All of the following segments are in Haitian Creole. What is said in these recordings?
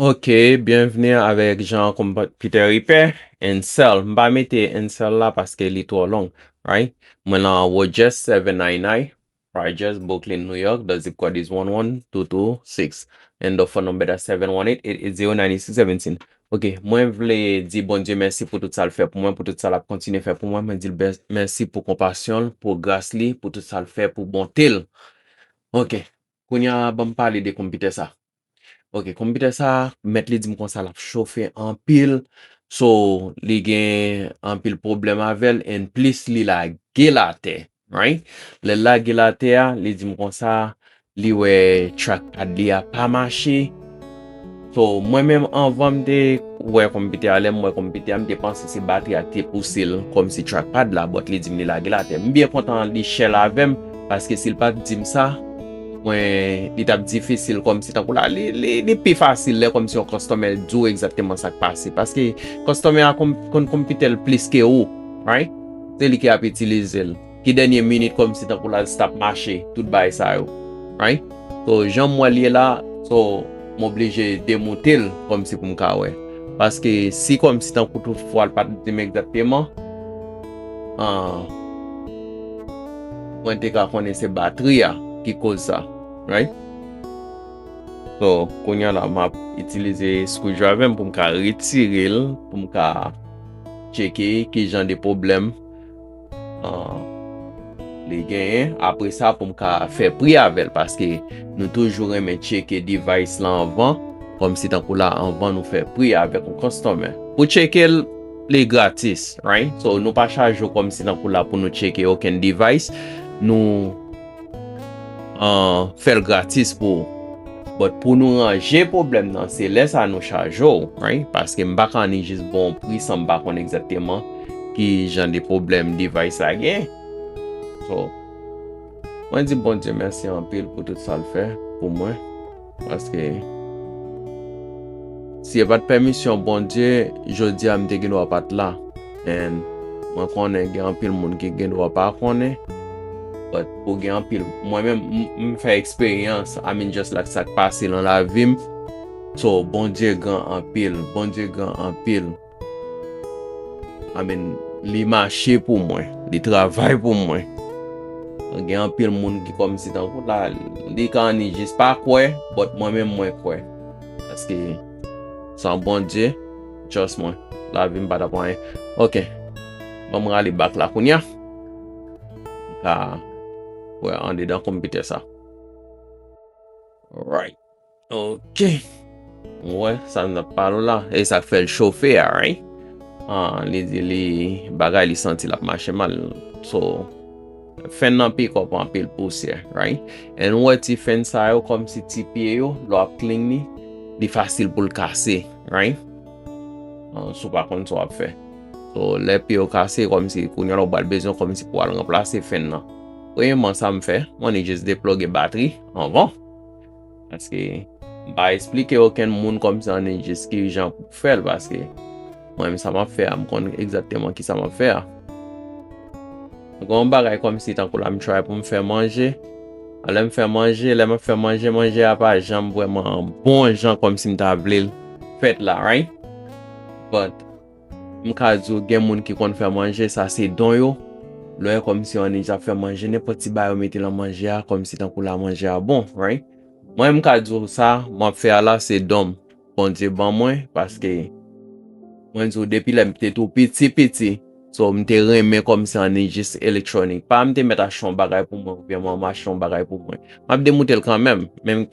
Ok, bienvenue avec Jean Computer Repair. Encel. Mba mette Encel là parce que est trop long, right? Moi là, Rogers 799, Rogers, Brooklyn, New York. The zip code is 11226. And the phone number is 718-880-9617. Ok, moi vle di bon Dieu merci pour tout ça le fait pour moi, pour tout ça la continue faire pour moi. Moi dis merci pour compassion, pour grâce li, pour tout ça le fait pour bonté. Ok, kounya bon parler de computer ça. Ok, computer sa, met li di m kon sa la chauffe en pile, so li gen en pile problem avel, en plus li la gelate, right? Le la gelate a, li di m kon sa, li we trackpad li a pa mache, so mwen menm anvan mde we computer ale, mwen computer mde panse si bateri a te pousil kom si trackpad la, but li di m li la gelate. M bien kontan li shell avem, paske sil pa di m sa, mwen li tap difficile comme si tankou la li pi facile comme si un customer do exactement ça qui passe parce que customer a kon computer plus que ou, right? C'est lui qui a utiliser qui dernière minute comme si tankou la stop marché tout bay ça yo, right? So Jean moi li là, so m'obligé démonter comme si pour m'ka ouais parce que si comme si tankou tout fois pas dire exactement mwen te ka konen se batterie qui cause ça, right? So, konya la m'a utiliser screwdriver pour m'ka retirer pour m'ka checker qui genre de problème les gains après ça pour m'ka faire prix avec parce que nous toujours aimer checker device là avant comme si tant là avant nous faire prix avec un customer pour checker les gratis, right? So nous pas charger comme si tant là pour nous checker aucun device nous faire gratis pour but pour nous ranger problème nan c'est laisse à nous charger, right? Parce que m'pa kan ni juste bon prix sans m'pa kon exactement qui genre de problème device la gen. So moi dis bon Dieu merci en pile pour tout ça le fait pour moi parce que s'il y a pas de permission bon Dieu jodi a m'te gen doit pas là and moi connais gen pile monde qui gen doit pas connaît. But pour gen pile moi-même me fait expérience I mean just like ça passe dans la vie so bon Dieu grand en pile I mean li marché pour moi li travail pour moi gen pile monde qui comme si dans là li kan ni juste pas quoi but moi-même moi quoi parce que sans bon Dieu just moi la vie pas point OK on va aller back là kounya ouais, on est dans le computer ça. Right. OK. Ouais, ça n'a pas là. Et ça fait le chauffer, right? Les bagages, les senti la marche mal. So, fait nan pick up en pile poussière, right? And what if fait ça comme si ti pied yo, l'op clean ni, li facile pour le casser, right? So par contre, ça fait. So, les pieds cassé comme si qu'on y a le besoin comme si pour remplacer fait nan. Premièrement, ça me fait, on est juste déploguer batterie avant. Parce que, pas expliquer aucun monde comme ça, on est juste qui gens pour faire parce que, moi-même, ça m'a fait, je connais exactement qui ça m'a fait. Donc, on bagaille comme si tant que là, je try pour me faire manger. Alors, me faire manger à pas jambe vraiment bon, gens comme si m'table fait là, right? But, m'ka di gen moun qui kon faire manger, ça c'est don yo. Là comme si on est déjà fait manger n'importe qui ba mettre la manger comme si tant qu'on la manger bon, right? Moi m'ka dire ça, moi faire là c'est dom. Bon Dieu ban moi parce que moi depuis là m'étais tout petit. So m'te remet comme si on est juste électronique. Pas m'te mettre à chambre bagay pour moi, bien moi machin bagay pour moi. M'a démonter quand même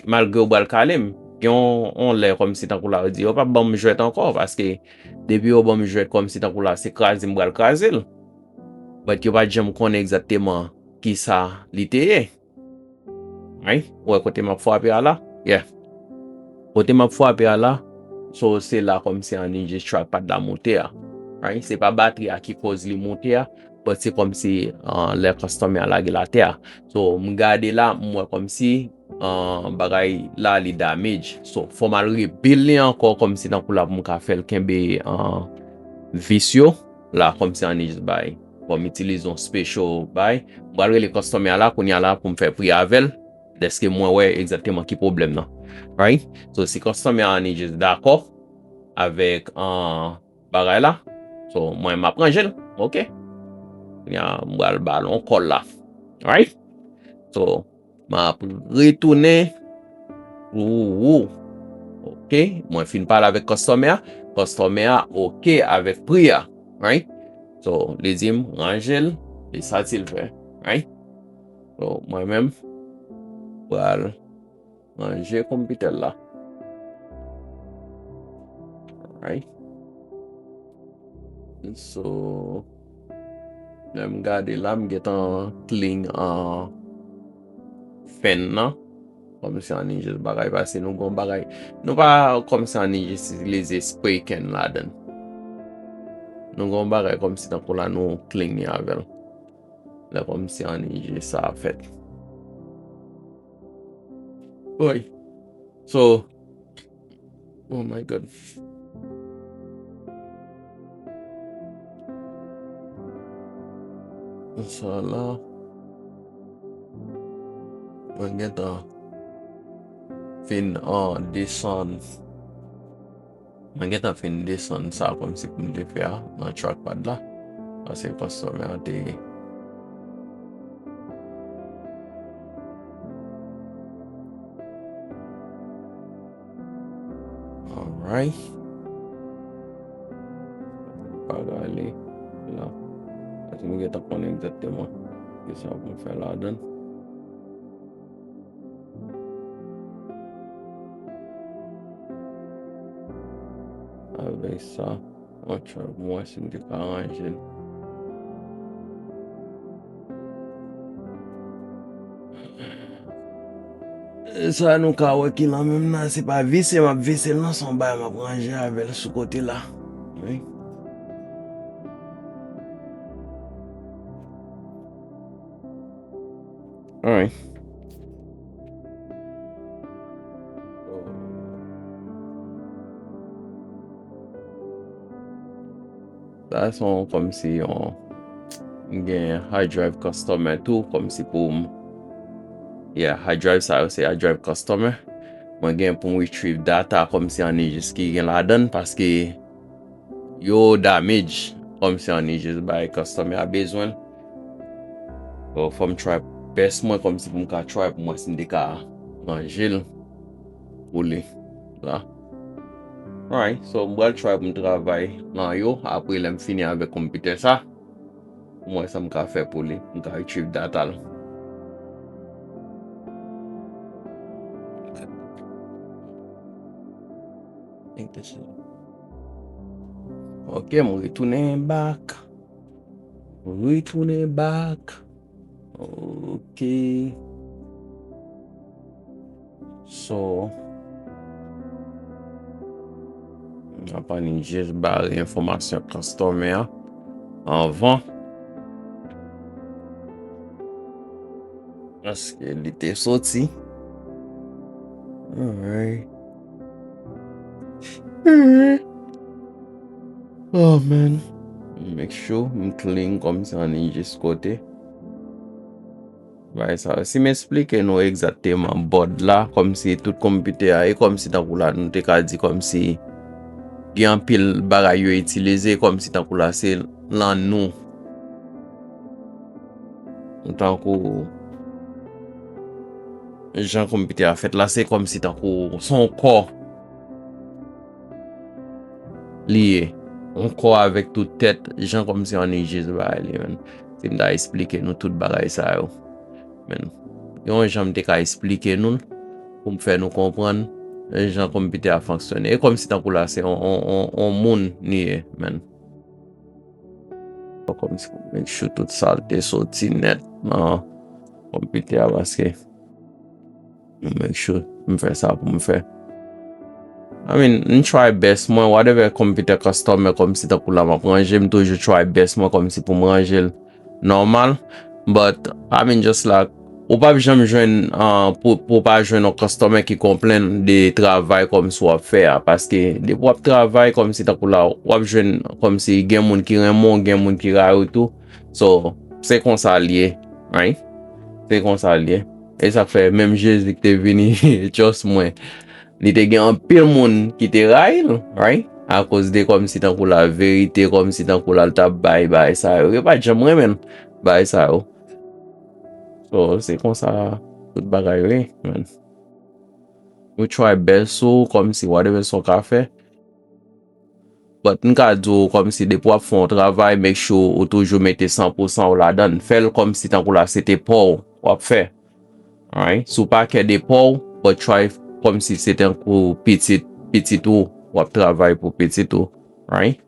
malgré au bal calme. On l'air comme si tant qu'on la dit, on pas bon me jouer encore parce que depuis on bon me jouer comme si tant qu'on la c'est craser m'bral craser. But yo pas jamais connaît exactement qui ça l'était. Right? Ouais, côté m'a frappé à là. Yeah. Côté m'a frappé à là. So c'est là comme si on est juste trackpad de la moteur. Right? C'est pas batterie qui cause les moteurs, but c'est comme si les customer a la terre. So m'garder là moi comme si bagay là li damage. So faut mal rebuild encore comme si dans pour la m'ka faire kembe vicieux là comme si on est juste comme utilisons special buy. Moi les customer là qu'on y a là pour me faire prix avec Deske mwen wè exactement ki problem nan. Right? So si customer an just d'accord avec bagay la, so mwen map ranjel, ok? Ya mbral balon kol la. Right? So map retourne ok, mwen fin pale avec customer ok avec prix ya. Right? So li dim ranjel, li sa til fè. Right? So mwen men mbral ranger computer là. Right? So I'm gade là, m get an clean fen nan. Comme si an just bagay pase nou gon bagay. Nou pa comme si an just utilize spray can la den. Nou gon bagay comme si tan kou la nou clean ni avel. La comme si an just sa fet. Boy. So oh my god. So là mwen get fin descend. Mwen get fin descend sa comme si pou m de fè nan trackpad la. Ase customer te alright. Bagay li la. Ase mwen get kon exactement ki sa pou m fè la den. Avec ça, on try moi si m de ka arranger. Ça nou ka wè ki lan mèm nan, se pa vise, map vise nan son bay map ranger avec sou kote la. Oui. Alright. Ça son comme si on gen hard drive customer tout, comme si pou hard drive sa yo se hard drive customer. Mwen gen pou retrieve data comme si an just ki gen la den, paske yo damage comme si an just by customer a bezwen. So fòm try best mwen comme si pou m ka try pou mwen sin de ka ranjel pou li. La. Alright, so mwen try pou m travay nan yo, apre lem fini avek computer sa. Mwen sa m ka fè pou li, m ka retrieve data la. Ok, mwen retourne back. Ok. So apan ni just bare informasyon customer anvan. Aske li te soti. Alright. Oh man. Make sure m clean comme si an just kote. Right, so si m explike nou exactement board la, comme si tout computer a comme si tan kou la nou te ka di comme si gen pil bagay yo itilize, comme si tan kou la se lan nou. Tan kou jan computer a fet la, se comme si tan kou son kor liye. On kor avec tout tête, jan comme si an just bagay li men. Si m da explike nou tout bagay sa yo. Men, yon jan te ka explike nou pou m fè nou kompran jan computer a fonksyonne. E kom si tan kou la se on moun niye men. Kom si pou men chou tout salte soti net nan computer a baske. Make sure m fè sa pou m fè. I mean, m try best mwen, whatever computer customer kom si tan kou la m ranje, m toujou try best mwen kom si pou m ranje normal. But, I mean, just like, ou pa jam jwen, pou pa jwen nou customer ki komplen de travay kom si wap fè a. Paske, de wap travay kom si takou la, wap jwen kom si gen moun ki remon, gen moun ki ray ou tou. So, se kon sa liye, right? Se kon sa liye. E sa fe, menm Jezi ki te vini, just mwen, li te gen an pil moun ki te ray, right? A cause de kom si tan kou la verite, kom si tan kou la lta bay sa yo. Yo pa jam remen bay sa yo. So, se kon sa, tout bagay we, man. We try best so, kom si whatever so ka fe. But nka do kom si depo ap fon travay, make sure ou toujou mette 100% ou la dan. Fel kom si tan kou la sete pou wap fe. Alright? Sou pa ke de pou, but try kom si sete kou pitit ou wap travay pou pitit ou. Right?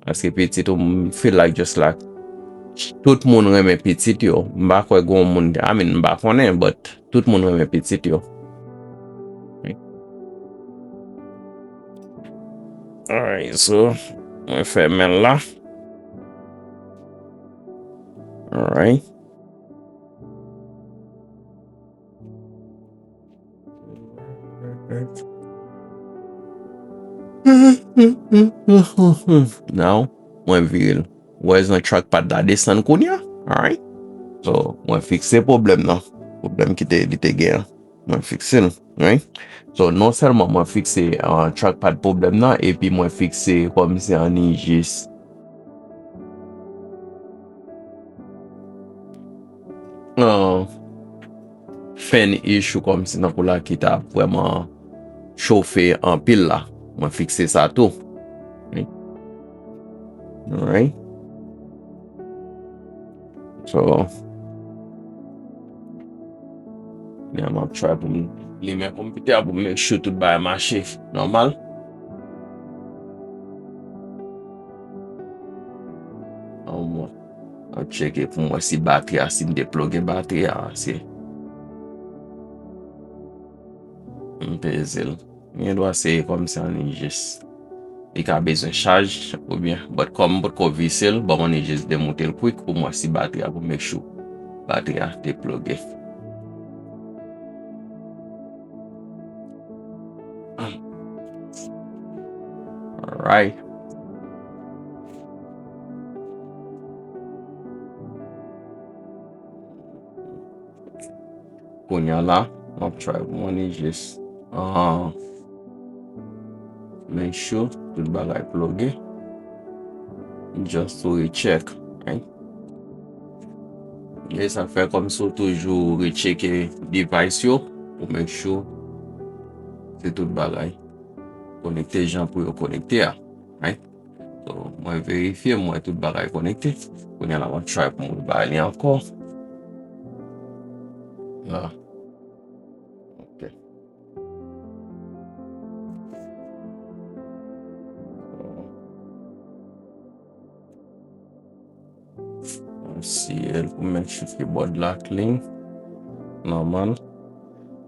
Aske pitit ou feel like just like tout moun reme pitit yo. Mba kwe goun moun, mba konen, but tout moun reme pitit yo. Alright, so mwen fè men la. Alright. Now, mwen viril. Where's the trackpad la desan koun ya? Alright. So, mwen fikse problem nan. Problem ki te gen. Mwen fikse, right? So, non selman mwen fikse trackpad problem nan, epi mwen fikse kom si ani jis. Fen issue kom si nan kou la ki ta pweman chofe an pil la. Mwen fikse sa tou. Right? Alright. So, yeah, I'm try pou li men kompite pou make sure tout bay mache normal. I'll check it pou mwen si battery a si deploge battery a si. Mpezel. Mwen do a se kom si an jis. I ka bezon charge ou bien. But kom mwen ko visel, ba mwen jis demonte l quick pou mwen si battery a pou make sure battery a deploge. Alright. Konya la, I'll try one is just make sure tout bagay plugue just to recheck, right? Yes, ça fait comme ça toujours rechecker device yo pour make sure c'est tout bagay connecté gens pour connecter, right? So moi vérifier moi tout bagay connecté. Konya la, on try pour me bailler encore. Là. Ok. Si elle pour mettre sur le keyboard la clean normal.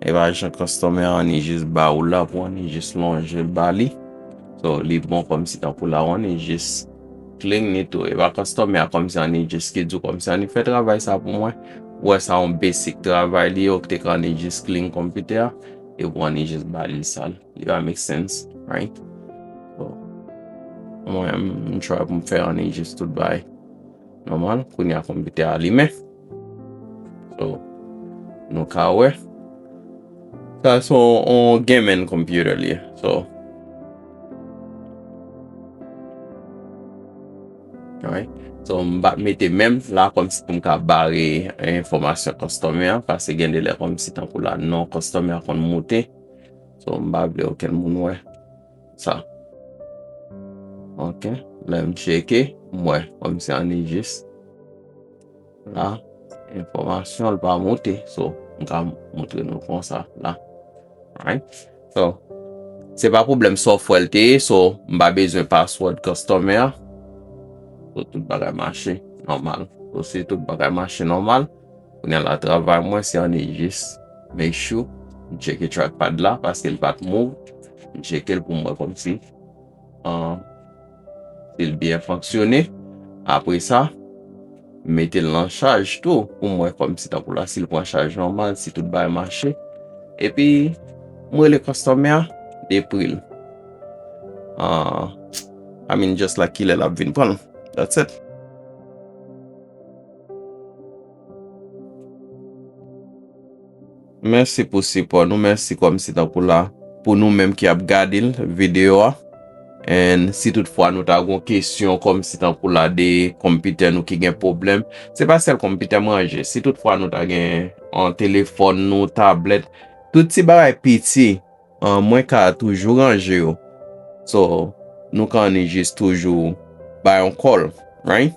Et va j'ai customer on est juste bas ou là pour on est juste longer le bali. So li bon comme si pour là on est juste clean et tout. Et va customer comme si on est juste qui dit comme si on fait travail ça pour moi. Ouais, ça un basic travail li ou que on est juste clean computer et on est juste bali sale. Il va make sense, right? So moi je try pour me faire on est juste tout bas normal pour y a computer allumé. So nous ka ouais. Ça son on gaming computer li. So right. So mba mette même là comme si pour me barrer information customer parce que gen de l'air comme si tant pour la non customer qu'on monter. So mba vle aucun moun ouais. Ça. OK. Là me checker moi comme si on est juste là information elle va monter. So on va montrer nous comme ça là. Right? So c'est pas problème software té so mba besoin password customer. So tout bagay marché normal. So c'est tout bagay marché normal. On a la travail moi si on est juste make sure checker trackpad là parce qu'il va move. Checker pour moi comme si il bien fonctionné. Après ça mettez-le en charge tout pour moi comme si pour là s'il prend charge normal si tout bagay marché. Et puis moi le customer des prix. I mean just like il a vinn prendre. That's it. Merci pour support nous, merci comme si tant pour nous même qui a regardé la vidéo. Et si toutefois nous avons une question comme si tant pour la des computers nous qui ont un problème, c'est pas seul computer manger. Si toutefois nous avons un téléphone, nous tablette, tout ces bagages petit, moi qu'à toujours ranger yo. So, nous can juste toujours buy un call, right?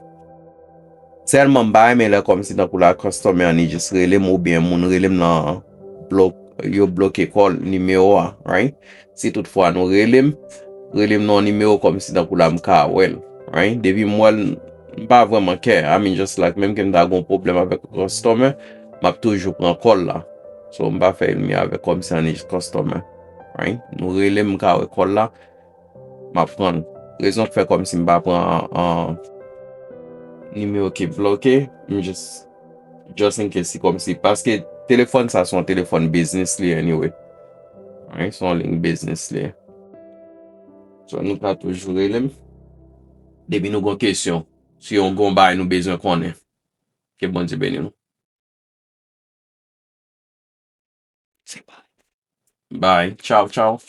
Seulement buy mais là comme si tant pour la customer ni juste relem ou bien moun relem nan bloqué call numéro a, right? Si toutefois nous relem non numéro comme si tant pour la m'ka well, right? Depuis moi pas vraiment care. I mean just like même quand j'ai un problème avec un customer, m'a toujours prend call là. So m'pa faire mi avec comme si on est customer, right? Nous relem m'ka call là, m'a prendre. Raison de faire comme si m'pa prend un numéro qui est bloqué, just in case comme si parce que téléphone ça son téléphone business li anyway, right? Son ligne business li. So nous pas toujours relem. Depuis nous gon question, si on gon bay nous besoin connaît. Que bon Dieu bénisse nous. C'est bye. Bye. Ciao, ciao.